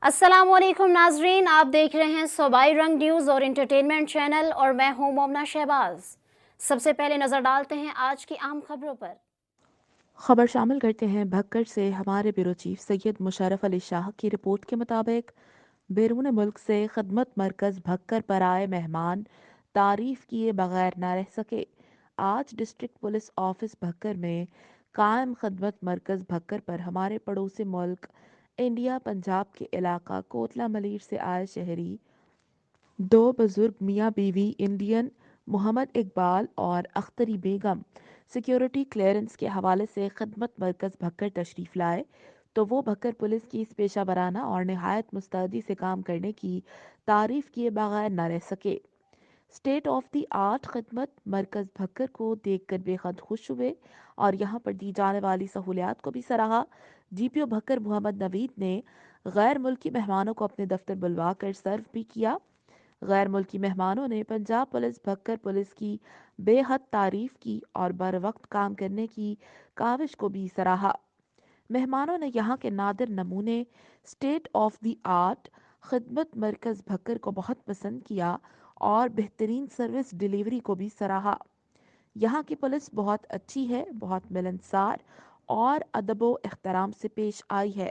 अस्सलाम वालेकुम नाजरीन, आप देख रहे हैं सूबाई रंग न्यूज़ और इंटरटेनमेंट चैनल और मैं हूं मोमना शहबाज। सबसे पहले नज़र डालते हैं आज की आम खबरों पर। खबर शामिल करते हैं भक्कर से। हमारे ब्यूरो चीफ सैयद मुशर्रफ अली शाह की रिपोर्ट के मुताबिक बैरून मुल्क से खदमत मरकज़ भक्कर पर आए मेहमान तारीफ किए बगैर न रह सके। आज डिस्ट्रिक्ट पुलिस ऑफिस भक्कर में कायम खदमत मरकज़ भक्कर पर हमारे पड़ोसी मुल्क इंडिया पंजाब के इलाका कोटला मलीर से आए शहरी दो बुजुर्ग मियाँ बीवी इंडियन मोहम्मद इकबाल और अख्तरी बेगम सिक्योरिटी क्लियरेंस के हवाले से खदमत मरकज़ भक्कर तशरीफ़ लाए तो वो भक्कर पुलिस की इस पेशा वराना और नहायत मुस्तैदी से काम करने की तारीफ़ किए बगैर न रह सके। स्टेट ऑफ द आर्ट खदमत मरकज़ भक्कर को देखकर बेहद खुश हुए और यहाँ पर दी जाने वाली सहूलियात को भी सराहा। जीपीओ भक्कर मोहम्मद नवीद ने गैर मुल्की मेहमानों को अपने दफ्तर बुलवा कर सर्व भी किया। गैर मुल्की मेहमानों ने पंजाब पुलिस भक्कर पुलिस की बेहद तारीफ की और बर वक्त काम करने की काविश को भी सराहा। मेहमानों ने यहाँ के नादिर नमूने स्टेट ऑफ द आर्ट खिदमत मरकज़ भक्कर को बहुत पसंद किया और बेहतरीन सर्विस डिलीवरी को भी सराहा। यहाँ की पुलिस बहुत अच्छी है, बहुत मिलनसार और अदब व एहतराम से पेश आई है।